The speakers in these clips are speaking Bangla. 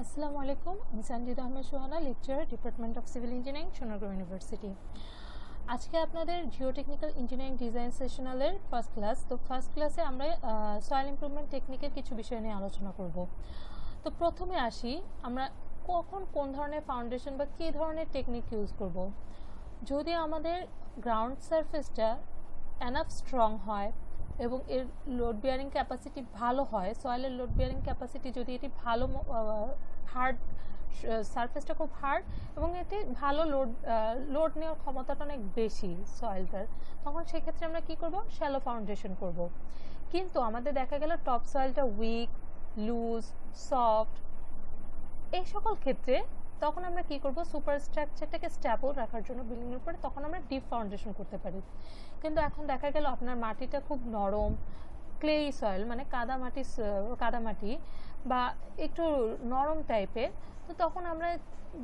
আসসালামু আলাইকুম, আমি Sanjida Ahmed Suhana, lecturer, department of civil engineering, Sonargaon university. আজকে আপনাদের জিওটেকনিক্যাল ইঞ্জিনিয়ারিং ডিজাইন সেশনালের ফার্স্ট ক্লাস। তো ফার্স্ট ক্লাসে আমরা সয়েল ইমপ্রুভমেন্ট টেকনিকের কিছু বিষয় নিয়ে আলোচনা করব। তো প্রথমে আসি, আমরা কখন কোন ধরনের ফাউন্ডেশন বা কী ধরনের টেকনিক ইউজ করব। যদি আমাদের গ্রাউন্ড সারফেসটা এনাফ স্ট্রং হয় এবং এর লোড বিয়ারিং ক্যাপাসিটি ভালো হয়, সয়েলের লোড বিয়ারিং ক্যাপাসিটি যদি এটি ভালো হার্ড, সারফেসটা খুব হার্ড এবং এটি ভালো লোড নেওয়ার ক্ষমতাটা অনেক বেশি সয়েলটার, তখন সেক্ষেত্রে আমরা কি করব, শ্যালো ফাউন্ডেশন করব। কিন্তু আমাদের দেখা গেল টপ সয়েলটা উইক, লুজ, সফট, এই সকল ক্ষেত্রে তখন আমরা কি করব, সুপার স্ট্রাকচারটাকে স্ট্যাবল রাখার জন্য বিল্ডিংয়ের উপরে তখন আমরা ডিপ ফাউন্ডেশন করতে পারি। কিন্তু এখন দেখা গেল আপনার মাটিটা খুব নরম, ক্লেই সয়েল মানে কাদামাটি বা একটু নরম টাইপের, তো তখন আমরা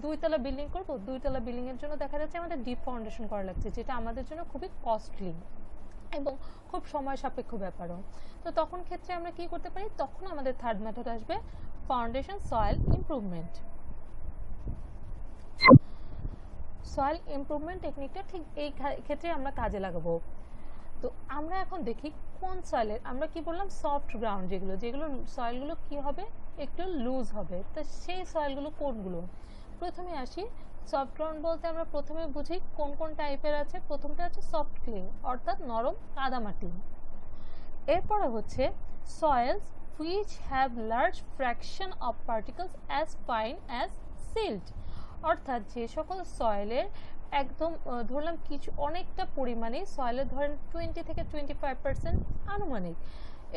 দুইতলা বিল্ডিং করব। দুইতলা বিল্ডিংয়ের জন্য দেখা যাচ্ছে আমাদের ডিপ ফাউন্ডেশন করা লাগছে, যেটা আমাদের জন্য খুবই কস্টলি এবং খুব সময় সাপেক্ষ ব্যাপারও। তো তখন ক্ষেত্রে আমরা কি করতে পারি, তখন আমাদের থার্ড মেথড আসবে foundation soil improvement. Soil improvement টেকনিকটা ঠিক এই ক্ষেত্রে আমরা কাজে লাগাবো। তো আমরা এখন দেখি কোন সয়েলের, আমরা কি বললাম সফট গ্রাউন্ড, যেগুলো সয়েলগুলো কি হবে, একটু লুজ হবে, তো সেই সয়েলগুলো কোনগুলো। প্রথমে আসি, সফট গ্রাউন্ড বলতে আমরা প্রথমে বুঝি কোন কোন টাইপের আছে। প্রথমটা হচ্ছে সফট ক্লে অর্থাৎ নরম কাদামাটি। এরপরে হচ্ছে soil's which have large fraction of particles as fine as silt, অর্থাৎ যে সকল সয়েলের একদম ধরলাম কিছু অনেকটা পরিমাণে সয়েলের ধরেন 20 থেকে 25% আনুমানিক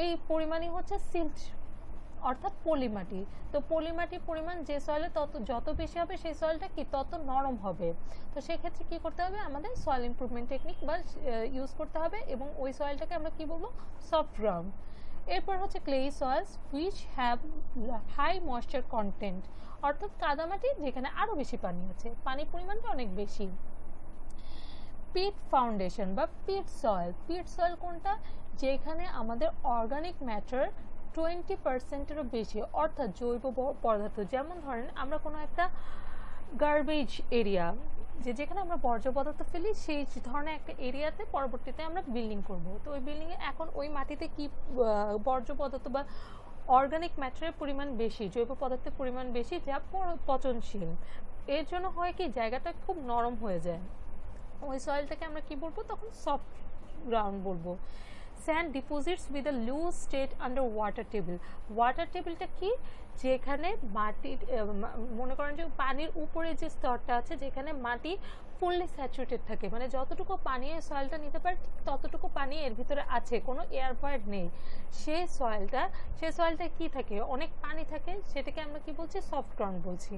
এই পরিমাণই হচ্ছে সিল্ট অর্থাৎ পলিমাটি। তো পলিমাটির পরিমাণ যে সয়েলে যত বেশি হবে সেই সয়েলটা কি তত নরম হবে। তো সেক্ষেত্রে কি করতে হবে, আমাদের সয়েল ইমপ্রুভমেন্ট টেকনিক বা ইউজ করতে হবে এবং ওই সয়েলটাকে আমরা কি বলবো, সফট গ্রাউন্ড। এরপর হচ্ছে clay soils which have high moisture content, অর্থাৎ কাদামাটি যেখানে আরও বেশি পানি আছে, পানির পরিমাণটা অনেক বেশি। পিট ফাউন্ডেশন বা পিট সয়েল কোনটা, যেখানে আমাদের অর্গানিক ম্যাটার 20%-এরও বেশি, অর্থাৎ জৈব পদার্থ। যেমন ধরেন আমরা কোনো একটা গার্বেজ এরিয়া, যেখানে আমরা বর্জ্য পদার্থ ফেলি, সেই ধরনের একটা এরিয়াতে পরবর্তীতে আমরা বিল্ডিং করব। তো ওই বিল্ডিংয়ে এখন ওই মাটিতে কি বর্জ্য পদার্থ বা অর্গানিক ম্যাটারের পরিমাণ বেশি, জৈব পদার্থের পরিমাণ বেশি, যা পচনশীল। এর জন্য হয় কি, জায়গাটা খুব নরম হয়ে যায়, ওই সয়েলটাকে আমরা কি বলবো, তখন সফট গ্রাউন্ড বলবো। Sand deposits with a loose state under water table. Water টেবিলটা কি, যেখানে মাটির মনে করেন যে পানির উপরে যে স্তরটা আছে, যেখানে মাটি ফুললি স্যাচুরেটেড থাকে, মানে যতটুকু পানি এই সয়েলটা নিতে পারে ঠিক ততটুকু পানি এর ভিতরে আছে, কোনো এয়ার ভয়েড নেই। সেই সয়েলটা কি থাকে, অনেক পানি থাকে, সেটাকে আমরা কি বলছি, সফট গ্রাউন্ড বলছি।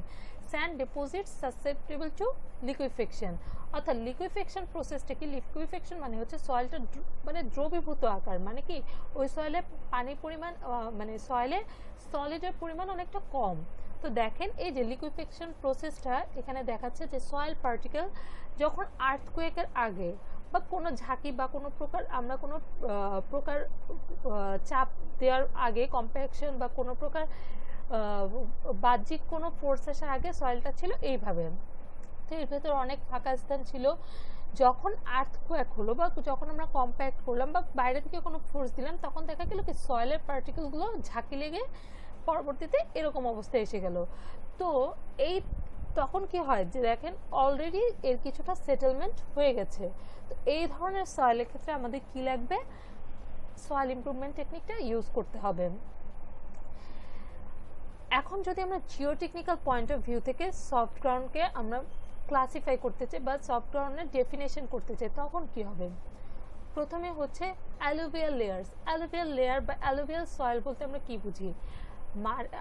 Sand deposits susceptible to liquefaction, অর্থাৎ লিকুইফেকশন প্রসেসটা কি, লিকুইফেকশন মানে হচ্ছে সয়েলটা মানে দ্রবীভূত আকার, মানে কি ওই সয়েলে পানির পরিমাণ মানে সয়েলে সলিডের পরিমাণ অনেকটা কম। তো দেখেন এই যে লিকুইফেকশন প্রসেসটা এখানে দেখাচ্ছে যে সয়েল পার্টিকেল যখন আর্থকুয়েকের আগে বা কোনো ঝাঁকি বা কোনো প্রকার আমরা কোনো প্রকার চাপ দেওয়ার আগে, কম্প্যাকশন বা কোনো প্রকার বাহ্যিক কোনো ফোর্স আসার আগে সয়েলটা ছিল এইভাবে। তো এর ভেতর অনেক ফাঁকা স্থান ছিল। যখন আর্থকুয়েক হলো বা যখন আমরা কম্প্যাক্ট করলাম বা বাইরে থেকে কোনো ফোর্স দিলাম, তখন দেখা গেল কি সয়েলের পার্টিকেলগুলো ঝাঁকি লেগে পরবর্তীতে এরকম অবস্থায় এসে গেল। তো এই তখন কি হয় যে দেখেন অলরেডি এর কিছুটা সেটেলমেন্ট হয়ে গেছে। তো এই ধরনের সয়েলের ক্ষেত্রে আমাদের কি লাগবে, সয়েল ইমপ্রুভমেন্ট টেকনিকটা ইউজ করতে হবে। এখন যদি আমরা জিওটেকনিক্যাল পয়েন্ট অফ ভিউ থেকে সফট গ্রাউন্ডকে আমরা ক্লাসিফাই করতে চাই বা সফট গ্রাউন্ডের ডেফিনেশন করতে চাই, তখন কি হবে, প্রথমে হচ্ছে অ্যালুভিয়াল লেয়ার বা অ্যালুভিয়াল সয়েল বলতে আমরা কি বুঝি,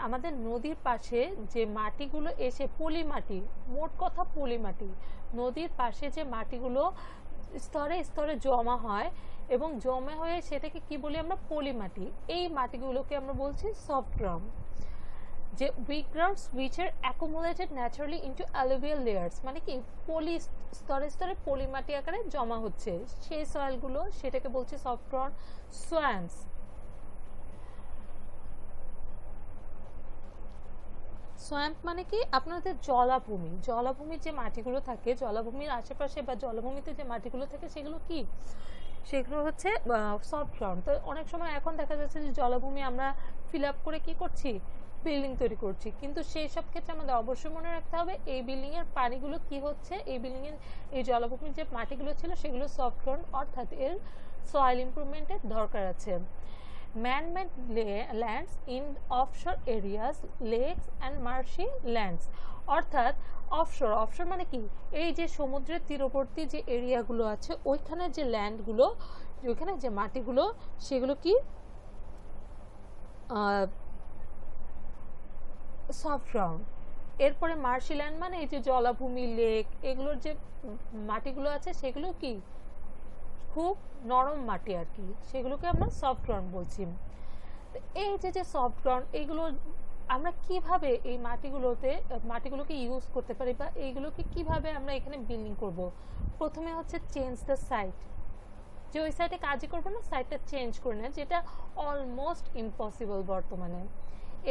আমাদের নদীর পাশে যে মাটিগুলো এসে পলিমাটি, মোট কথা পলিমাটি, নদীর পাশে যে মাটিগুলো স্তরে স্তরে জমা হয় এবং জমা হয়ে সেটাকে কি বলি আমরা, পলিমাটি, এই মাটিগুলোকে আমরা বলছি সফট গ্রাউন্ড। যে weak grounds which are accumulated naturally into alluvial layers, মানে কি পলি স্তরে স্তরে পলিমাটি আকারে জমা হচ্ছে, সেই সয়েলগুলো, সেটাকে বলছি সফট গ্রাউন্ড। সোয়াম্পস, সোয়াম্প মানে কি আপনাদের জলাভূমি, জলাভূমির যে মাটিগুলো থাকে, জলাভূমির আশেপাশে বা জলাভূমিতে যে মাটিগুলো থাকে সেগুলো কি, সেগুলো হচ্ছে সফট গ্রাউন্ড। তো অনেক সময় এখন দেখা যাচ্ছে যে জলাভূমি আমরা ফিল আপ করে কি করছি, বিল্ডিং তৈরি করছি, কিন্তু সেই সব ক্ষেত্রে আমাদের অবশ্যই মনে রাখতে হবে এই বিল্ডিং এর পানিগুলো কি হচ্ছে, এই বিল্ডিং এর এই জলাভূমির যে মাটিগুলো ছিল সেগুলো সফট গ্রাউন্ড, অর্থাৎ এর সয়েল ইমপ্রুভমেন্টের দরকার আছে। Man-made lands in offshore areas, lakes and marshy lands, অর্থাৎ অফশোর, অফশোর মানে কি, এই যে সমুদ্রের তীরবর্তী যে এরিয়াগুলো আছে ওইখানে যে ল্যান্ডগুলো, ওইখানে যে মাটিগুলো সেগুলো কি সফট গ্রাউন্ড। এরপরে মার্শি ল্যান্ড মানে এই যে জলাভূমি, লেক, এগুলোর যে মাটিগুলো আছে সেগুলো কি খুব নরম মাটি আর কি, সেগুলোকে আমরা সফট গ্রাউন্ড বলছি। এই যে সফট গ্রাউন্ড, এইগুলো আমরা কিভাবে এই মাটিগুলোকে ইউজ করতে পারি বা এইগুলোকে কিভাবে আমরা এখানে বিল্ডিং করব। প্রথমে হচ্ছে চেঞ্জ দ্য সাইট, যে ওই সাইটে কাজই করবো না, সাইটটা চেঞ্জ করে নেয়, যেটা অলমোস্ট ইম্পসিবল বর্তমানে।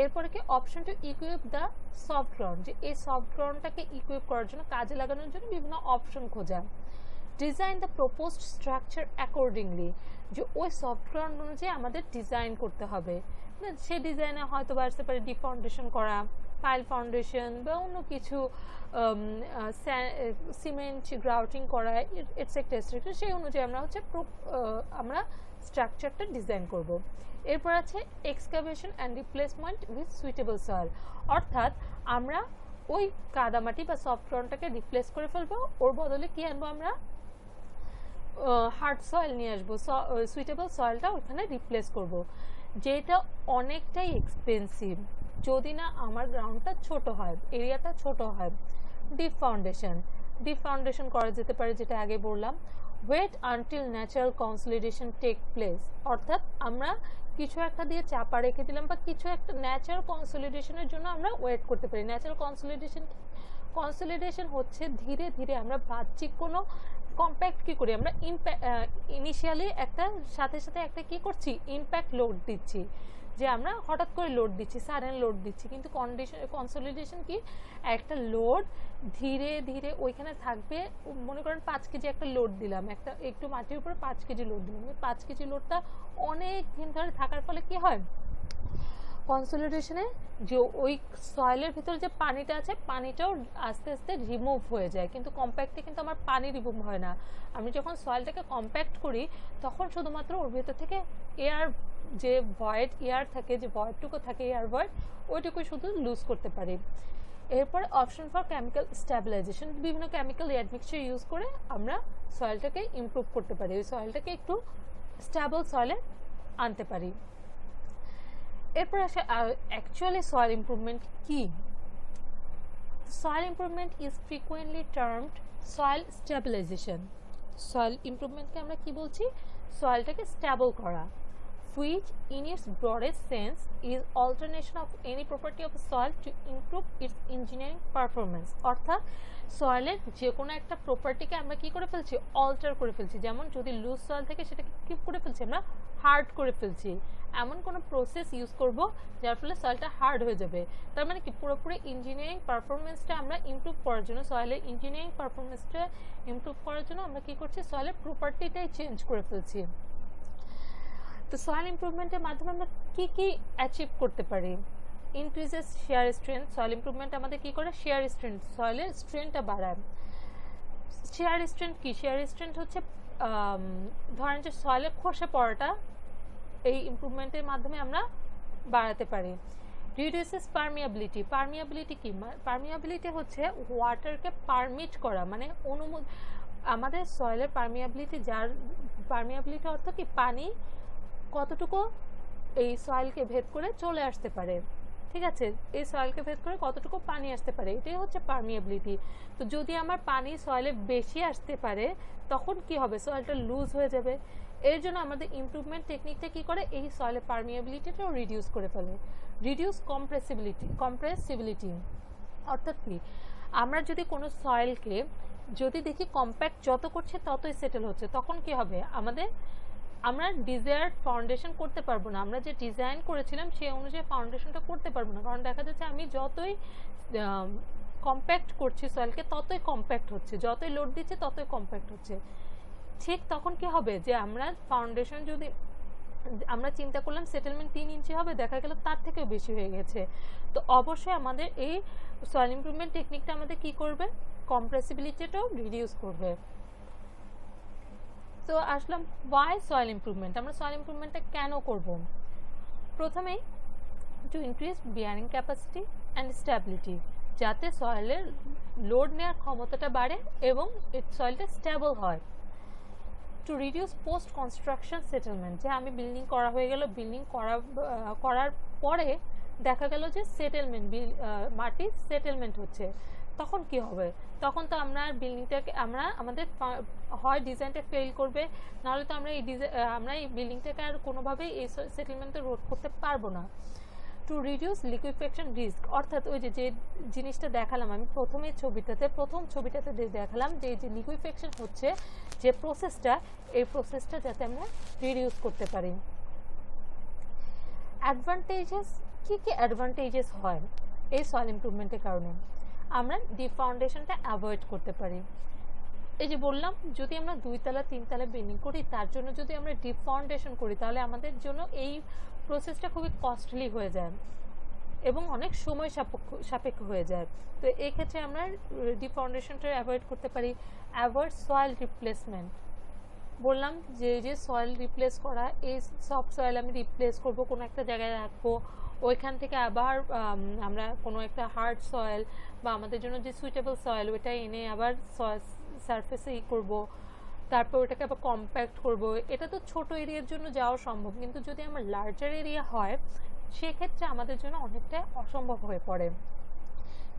এরপরে কি option to equip the soft ground, যে এই সফট গ্রাউন্ডটাকে ইকুইপ করার জন্য, কাজে লাগানোর জন্য বিভিন্ন অপশন খোঁজা। Design the proposed structure accordingly, যে ওই সফট গ্রাউন্ড অনুযায়ী আমাদের ডিজাইন করতে হবে। সে ডিজাইনে হয়তো আসতে পারে ডিপ ফাউন্ডেশন করা, পাইল ফাউন্ডেশন বা অন্য কিছু, সিমেন্ট গ্রাউটিং করা, এটসেট্রা, সেই অনুযায়ী আমরা হচ্ছে আমরা স্ট্রাকচারটা ডিজাইন করব। এরপর আছে excavation and replacement with suitable soil, অর্থাৎ আমরা ওই কাদামাটি বা সফট গ্রাউন্ডটাকে রিপ্লেস করে ফেলবো, ওর বদলে কি আনবো, আমরা হার্ড সয়েল নিয়ে আসবো, সুইটেবল সয়েলটা ওখানে রিপ্লেস করব, যেটা অনেকটাই এক্সপেন্সিভ যদি না আমার গ্রাউন্ডটা ছোট হয়, এরিয়াটা ছোট হয়। ডিপ ফাউন্ডেশন করা যেতে পারে, যেটা আগে বললাম। Wait until natural consolidation take place, অর্থাৎ আমরা কিছু একটা দিয়ে চাপা রেখে দিলাম বা কিছু একটা ন্যাচারাল কনসলিডেশনের জন্য আমরা ওয়েট করতে পারি। ন্যাচারাল কনসলিডেশন হচ্ছে ধীরে ধীরে আমরা বাহ্যিক কোনো কম্প্যাক্ট কি করি, আমরা ইনিশিয়ালি একটা সাথে একটা কি করছি, ইম্প্যাক্ট লোড দিচ্ছি, যে আমরা হঠাৎ করে লোড দিচ্ছি, সাডেন লোড দিচ্ছি, কিন্তু কনসলিডেশন কি, একটা লোড ধীরে ধীরে ওইখানে থাকবে। মনে করেন 5 কেজি একটা লোড দিলাম, একটু মাটির উপরে 5 কেজি লোড দিলাম, 5 কেজি লোডটা অনেক দিন ধরে থাকার ফলে কি হয়, কনসলিডেশনে যে ওই সয়েলের ভিতরে যে পানিটা আছে পানিটাও আস্তে আস্তে রিমুভ হয়ে যায়, কিন্তু কম্প্যাক্টে কিন্তু আমার পানি রিমুভ হয় না। আমি যখন সয়েলটাকে কম্প্যাক্ট করি তখন শুধুমাত্র ওর ভিতর থেকে এয়ার, যে ভয়েড এয়ার থাকে, যে ভয়েডটুকু থাকে এয়ার ভয়েড, ওইটুকুই শুধু লুজ করতে পারি। এরপর অপশন ফর কেমিক্যাল স্ট্যাবিলাইজেশন, বিভিন্ন কেমিক্যাল অ্যাডমিক্সচার ইউজ করে আমরা সয়েলটাকে ইমপ্রুভ করতে পারি, ওই সয়েলটাকে একটু স্ট্যাবল সয়েলে আনতে পারি। এরপর আসে অ্যাকচুয়ালি সয়েল ইমপ্রুভমেন্ট কি। Soil improvement is frequently termed soil stabilization. Soil ইমপ্রুভমেন্টকে আমরা কি বলছি, সয়েলটাকে স্ট্যাবল করা, which in its broadest sense is alternation of any property of a soil to improve its engineering performance, অর্থাৎ সয়েলের যে কোনো একটা প্রপার্টিকে আমরা কি করে ফেলছি, অল্টার করে ফেলছি। যেমন যদি লুজ সয়েল থেকে সেটাকে কি করে ফেলছি, আমরা হার্ড করে ফেলছি, এমন কোনো প্রসেস ইউজ করব যার ফলে সয়েলটা হার্ড হয়ে যাবে। তার মানে কি, পুরোপুরি ইঞ্জিনিয়ারিং পারফরমেন্সটা আমরা ইমপ্রুভ করার জন্য, সয়েলের ইঞ্জিনিয়ারিং পারফরমেন্সটা ইমপ্রুভ করার জন্য আমরা কি করছি, সয়েলের প্রপার্টিটাই চেঞ্জ করে ফেলছি। তো সয়েল ইমপ্রুভমেন্টের মাধ্যমে আমরা কি কি অ্যাচিভ করতে পারি, increases share strength, soil improvement আমাদের কি করে, শেয়ার স্ট্রেংথ, সয়েলের স্ট্রেংথটা বাড়ায়। শেয়ার স্ট্রেংথ কি, শেয়ার স্ট্রেংথ হচ্ছে ধরেন যে সয়েলের খসে পড়াটা এই ইমপ্রুভমেন্টের মাধ্যমে আমরা বাড়াতে পারি। রিডিউসেস পারমিয়াবিলিটি, পারমিয়াবিলিটি কি, পারমিয়াবিলিটি হচ্ছে ওয়াটারকে পারমিট করা, মানে আমাদের সয়েলের পারমিয়াবিলিটি, যার পারমিয়াবিলিটি অর্থ কি, পানি কতটুকু এই সয়েলকে ভেদ করে চলে আসতে পারে, ঠিক আছে, এই সয়েলকে ভেদ করে কতটুকু পানি আসতে পারে, এটাই হচ্ছে পারমিয়াবিলিটি। তো যদি আমার পানি সয়েলে বেশি আসতে পারে তখন কি হবে, সয়েলটা লুজ হয়ে যাবে। এর জন্য আমাদের ইমপ্রুভমেন্ট টেকনিকটা কি করে, এই সয়েলের পারমিয়াবিলিটিটাও রিডিউস করে ফেলে। রিডিউস কম্প্রেসিবিলিটি অর্থাৎ কি, আমরা যদি কোনো সয়েলকে যদি দেখি কম্প্যাক্ট যত করছে ততই সেটেল হচ্ছে, তখন কি হবে, আমাদের আমরা ডিজায়ার্ড ফাউন্ডেশন করতে পারবো না, আমরা যে ডিজাইন করেছিলাম সেই অনুযায়ী ফাউন্ডেশনটা করতে পারবো না, কারণ দেখা যাচ্ছে আমি যতই কম্প্যাক্ট করছি সয়েলকে ততই কম্প্যাক্ট হচ্ছে, যতই লোড দিচ্ছে ততই কম্প্যাক্ট হচ্ছে। ঠিক তখন কি হবে যে আমরা ফাউন্ডেশন যদি আমরা চিন্তা করলাম সেটেলমেন্ট 3 ইঞ্চি হবে, দেখা গেল তার থেকেও বেশি হয়ে গেছে। তো অবশ্যই আমাদের এই সয়েল ইমপ্রুভমেন্ট টেকনিকটা আমাদের কি করবে, কম্প্রেসিবিলিটিটাও রিডিউস করবে। তো আসলাম ওয়াই সয়েল ইমপ্রুভমেন্ট, আমরা সয়েল ইমপ্রুভমেন্টটা কেন করব। প্রথমেই to increase bearing capacity and stability, যাতে সয়েলের লোড নেওয়ার ক্ষমতাটা বাড়ে এবং সয়েলটা স্টেবল হয়। To reduce post construction settlement, যে আমি বিল্ডিং করা হয়ে গেল, বিল্ডিং করার পরে দেখা গেল যে সেটেলমেন্ট মাটি সেটেলমেন্ট হচ্ছে, তখন কি হবে, তখন তো আমরা বিল্ডিংটাকে আমাদের হয় ডিজাইনটা ফেল করবে, নাহলে তো আমরা এই বিল্ডিংটাকে আর কোনোভাবেই এই সেটেলমেন্টে রোধ করতে পারবো না। টু রিডিউস লিকুইফেকশন রিস্ক, অর্থাৎ ওই যে জিনিসটা দেখালাম আমি প্রথম ছবিটাতে দেখালাম যে লিকুইফেকশন হচ্ছে যে প্রসেসটা, এই প্রসেসটা যাতে আমরা রিডিউস করতে পারি। অ্যাডভান্টেজেস, কি কি অ্যাডভান্টেজেস হয় এই সয়েল ইমপ্রুভমেন্টের কারণে, আমরা ডিপ ফাউন্ডেশনটা অ্যাভয়েড করতে পারি। এই যে বললাম, যদি আমরা 2 তলা 3 তলা বিল্ডিং করি, তার জন্য যদি আমরা ডিপ ফাউন্ডেশন করি, তাহলে আমাদের জন্য এই প্রসেসটা খুবই কস্টলি হয়ে যায় এবং অনেক সময় সাপেক্ষ হয়ে যায়। তো এই ক্ষেত্রে আমরা ডিপ ফাউন্ডেশনটা অ্যাভয়েড করতে পারি। অ্যাভয়েড সয়েল রিপ্লেসমেন্ট, বললাম যে সয়েল রিপ্লেস করা, এই সফট সয়েল আমি রিপ্লেস করব, কোনো একটা জায়গায় রাখবো, ওইখান থেকে আবার আমরা কোনো একটা হার্ড সয়েল বা আমাদের জন্য যে সুইটেবল সয়েল ওইটা এনে আবার সারফেসে করব, তারপর ওটাকে আবার কম্প্যাক্ট করব। এটা তো ছোট এরিয়ার জন্য যাওয়া সম্ভব, কিন্তু যদি আমার লার্জার এরিয়া হয় সেক্ষেত্রে আমাদের জন্য অনেকটাই অসম্ভব হয়ে পড়ে।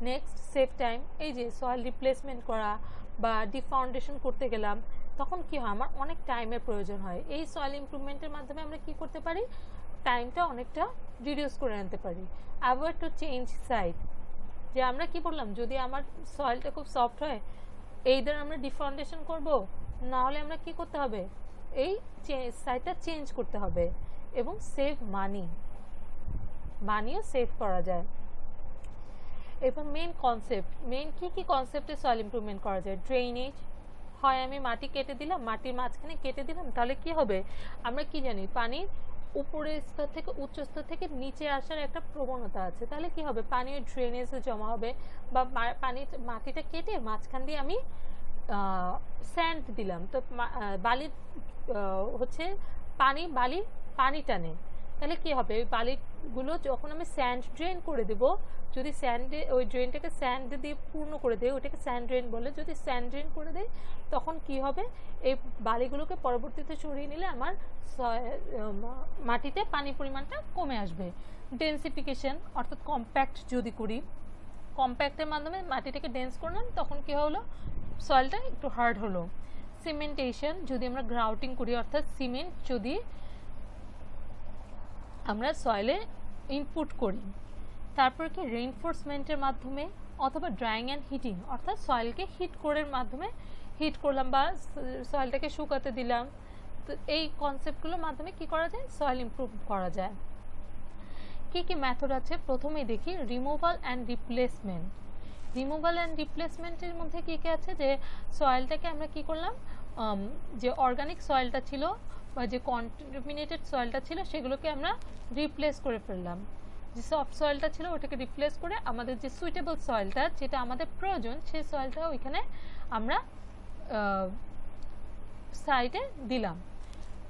নেক্সট, সেভ টাইম, এই যে সয়েল রিপ্লেসমেন্ট করা বা ডিপ ফাউন্ডেশন করতে গেলাম, তখন কি হয়, আমার অনেক টাইমের প্রয়োজন হয়। এই সয়েল ইমপ্রুভমেন্টের মাধ্যমে আমরা কি করতে পারি, টাইমটা অনেকটা রিডিউস করে আনতে পারি। অ্যাভয়েড টু চেঞ্জ সাইড, যে আমরা কি বললাম, যদি আমার সয়েলটা খুব সফট হয়, এইদার আমরা ডিপ ফাউন্ডেশন করব, না হলে আমরা কি করতে হবে, এই সাইডটা চেঞ্জ করতে হবে। এবং সেভ মানিও সেভ করা যায়। এবার মেইন কি কনসেপ্টে সয়েল ইমপ্রুভমেন্ট করা যায়, ড্রেনেজ, হয় আমি মাটি কেটে দিলাম, মাটির মাঝখানে কেটে দিলাম, তাহলে কি হবে, আমরা কি জানি পানির উপরের স্তর থেকে উচ্চ স্তর থেকে নিচে আসার একটা প্রবণতা আছে, তাহলে কি হবে, পানি ড্রেনেজে জমা হবে, বা মাটিটা কেটে মাঝখান দিয়ে আমি স্যান্ড দিলাম, তো বালি হচ্ছে পানি টানে, তাহলে কি হবে, ওই বালিগুলো যখন আমি স্যান্ড ড্রেন করে দেব, যদি ওই ড্রেনটাকে স্যান্ড দিয়ে পূর্ণ করে দেয়, ওইটাকে স্যান্ড ড্রেন বলে, যদি স্যান্ড ড্রেন করে দেয় তখন কি হবে, এই বালিগুলোকে পরবর্তীতে সরিয়ে নিলে আমার মাটিতে পানির পরিমাণটা কমে আসবে। ডেন্সিফিকেশন, অর্থাৎ কম্প্যাক্ট যদি করি, কম্প্যাক্টের মাধ্যমে মাটিটাকে ডেন্স করলাম, তখন কি হলো, সয়েলটা একটু হার্ড হলো। সিমেন্টেশন, যদি আমরা গ্রাউটিং করি, অর্থাৎ সিমেন্ট যদি আমরা সয়েলে ইনপুট করি। তারপর কি রেইনফোর্সমেন্টের মাধ্যমে, অথবা ড্রাইং অ্যান্ড হিটিং, অর্থাৎ সয়েলকে হিট করলাম বা সয়েলটাকে শুকাতে দিলাম। তো এই কনসেপ্টগুলোর মাধ্যমে কি করা যায়, সয়েল ইমপ্রুভ করা যায়। কি মেথড আছে, প্রথমেই দেখি রিমুভাল অ্যান্ড রিপ্লেসমেন্টের মধ্যে কি আছে, যে সয়েলটাকে আমরা কি করলাম, যে অর্গানিক সয়েলটা ছিল বা যে কন্টামিনেটেড সয়েলটা ছিল সেগুলোকে আমরা রিপ্লেস করে ফেললাম, যে সফট সয়েলটা ছিল ওটাকে রিপ্লেস করে আমাদের যে সুইটেবল সয়েলটা, যেটা আমাদের প্রয়োজন, সেই সয়েলটা ওইখানে আমরা সাইডে দিলাম।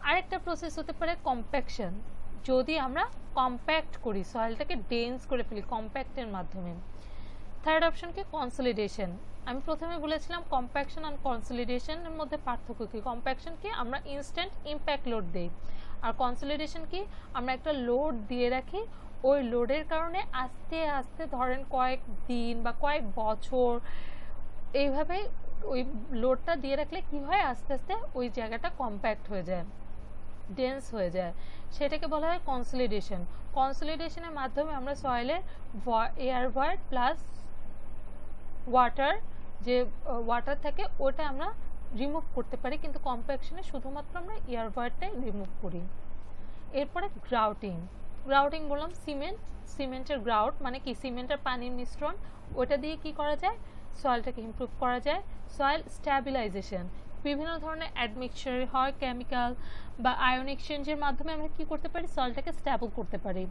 আরেকটা প্রসেস হতে পারে কম্প্যাকশন, যদি আমরা কম্প্যাক্ট করি, সয়েলটাকে ডেন্স করে ফেলি কম্প্যাক্টের মাধ্যমে। থার্ড অপশন কি কনসলিডেশন, আমি প্রথমে বলেছিলাম কম্প্যাকশন আর কনসলিডেশনের মধ্যে পার্থক্য কি, কম্প্যাকশন কি আমরা ইনস্ট্যান্ট ইম্প্যাক্ট লোড দেই, আর কনসলিডেশন কি আমরা একটা লোড দিয়ে রাখি, ওই লোডের কারণে আস্তে আস্তে ধরেন কয়েক দিন বা কয়েক বছর এইভাবে ওই লোডটা দিয়ে রাখলে কি হয়, আস্তে আস্তে ওই জায়গাটা কম্প্যাক্ট হয়ে যায়, ডেন্স হয়ে যায়, সেটাকে বলা হয় কনসলিডেশন। কনসলিডেশনের মাধ্যমে আমরা সয়েলে এয়ার ভয়েড প্লাস ওয়াটার, যে ওয়াটার থাকে ওটা আমরা রিমুভ করতে পারি, কিন্তু কম্প্যাকশনে শুধুমাত্র আমরা এয়ারভারটাই রিমুভ করি। এরপরে গ্রাউটিং। গ্রাউটিং বললাম সিমেন্টের গ্রাউট মানে কি, সিমেন্টের পানির মিশ্রণ, ওটা দিয়ে কি করা যায়, সয়েলটাকে ইমপ্রুভ করা যায়। সয়েল স্ট্যাবিলাইজেশন, বিভিন্ন ধরনের অ্যাডমিক্সচার হয় কেমিক্যাল বা আয়ন এক্সচেঞ্জের মাধ্যমে আমরা কি করতে পারি, সয়েলটাকে স্ট্যাবল করতে পারি।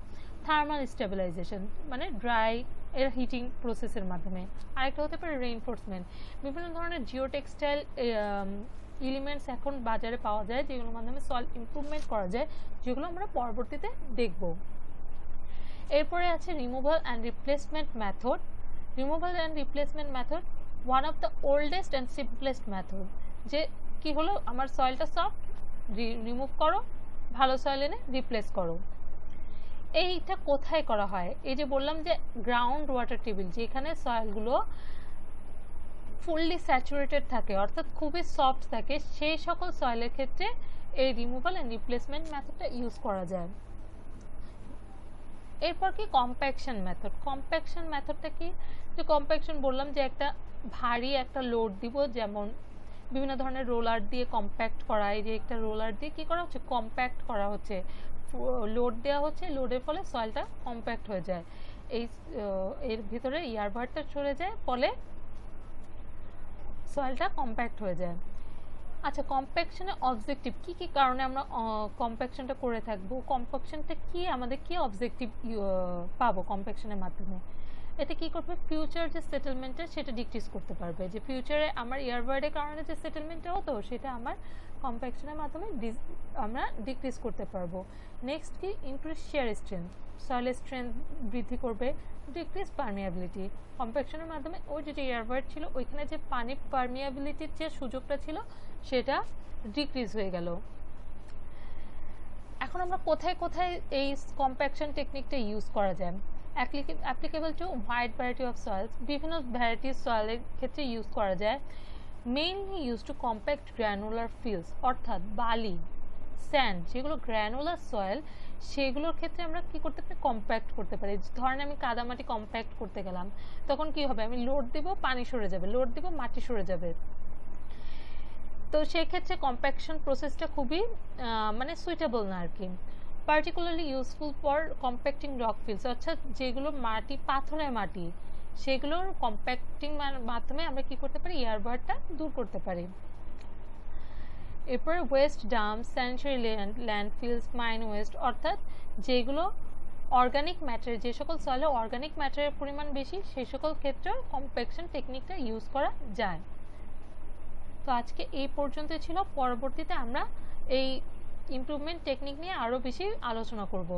থার্মাল স্ট্যাবিলাইজেশন মানে ড্রাই এর হিটিং প্রসেসের মাধ্যমে। আরেকটা হতে পারে রেইনফোর্সমেন্ট, বিভিন্ন ধরনের জিওটেক্সটাইল এলিমেন্টস এখন বাজারে পাওয়া যায় যেগুলোর মাধ্যমে সয়েল ইমপ্রুভমেন্ট করা যায়, যেগুলো আমরা পরবর্তীতে দেখব। এরপরে আছে removal and replacement method. Removal and replacement method one of the oldest and simplest method. যে কি হলো, আমার সয়েলটা সফট, রিমুভ করো, ভালো সয়েল এনে রিপ্লেস করো। এইটা কোথায় করা হয়, এই যে বললাম যে গ্রাউন্ড ওয়াটার টেবিল, যেখানে সয়েলগুলো ফুললি স্যাচুরেটেড থাকে অর্থাৎ খুবই সফট থাকে, সেই সকল সয়েলের ক্ষেত্রে এই রিমুভাল অ্যান্ড রিপ্লেসমেন্ট মেথডটা ইউজ করা যায়। এরপর কি কম্প্যাকশন মেথড। কম্প্যাকশন মেথডটা কি, যে কম্প্যাকশন বললাম যে একটা ভারী একটা লোড দিব, যেমন বিভিন্ন ধরনের রোলার দিয়ে কম্প্যাক্ট করা, এই যে একটা রোলার দিয়ে কি করা হচ্ছে, কম্প্যাক্ট করা হচ্ছে, লোড দেওয়া হচ্ছে, লোডের ফলে সয়েলটা কম্প্যাক্ট হয়ে যায়, এই এর ভিতরে এয়ারভারটা চলে যায়, ফলে সয়েলটা কম্প্যাক্ট হয়ে যায়। আচ্ছা, কম্প্যাকশনের অবজেক্টিভ কি কি কারণে আমরা কম্প্যাকশনটা করে থাকবো, কম্প্যাকশনটা কি আমাদের কি অবজেক্টিভ পাবো কম্প্যাকশনের মাধ্যমে। এটা কি করবে, ফিউচার যে সেটেলমেন্টটা সেটা ডিক্রিজ করতে পারবে, যে ফিউচারে আমার এয়ারবার্ডের কারণে যে সেটেলমেন্টটা হতো সেটা আমার কম্প্যাকশনের মাধ্যমে আমরা ডিক্রিজ করতে পারবো। নেক্সট কি, ইনক্রিজ শেয়ার স্ট্রেংথ, সয়েলের স্ট্রেংথ বৃদ্ধি করবে। ডিক্রিজ পারমিয়াবিলিটি, কম্প্যাকশনের মাধ্যমে ওই যে এয়ারবার্ড ছিল ওইখানে যে পানি পারমিয়াবিলিটির যে সুযোগটা ছিল সেটা ডিক্রিজ হয়ে গেল। এখন আমরা কোথায় কোথায় এই কম্প্যাকশন টেকনিকটা ইউজ করা যায়, applicable to wide variety of soil's, বিভিন্ন ভ্যারাইটির সয়েলের ক্ষেত্রে ইউজ করা যায়। Mainly use to compact granular fields, অর্থাৎ বালি স্যান্ড যেগুলো গ্র্যানুলার সয়েল, সেগুলোর ক্ষেত্রে আমরা কি করতে পারি, কম্প্যাক্ট করতে পারি। ধরেন আমি কাদামাটি কম্প্যাক্ট করতে গেলাম, তখন কি হবে, আমি লোড দিব, পানি সরে যাবে, লোড দিব, মাটি সরে যাবে। তো সেই ক্ষেত্রে কম্প্যাকশন প্রসেসটা খুবই মানে সুইটেবল না আর কি। Particularly useful for compacting rock fields, অর্থাৎ যেগুলো মাটি পাথরের মাটি সেগুলোর কম্প্যাক্টিং মাধ্যমে আমরা কি করতে পারি, এয়ারবারটা দূর করতে পারি। এরপরে West dump, sanitary ল্যান্ডফিলস, mine West, অর্থাৎ যেগুলো অর্গানিক ম্যাটার, যে সকল সয়েলে অর্গানিক ম্যাটারের পরিমাণ বেশি সেই সকল ক্ষেত্রেও কম্প্যাকশন টেকনিকটা ইউজ করা যায়। তো আজকে এই পর্যন্ত ছিল, পরবর্তীতে আমরা এই ইমপ্রুভমেন্ট টেকনিক নিয়ে আরও বেশি আলোচনা করব।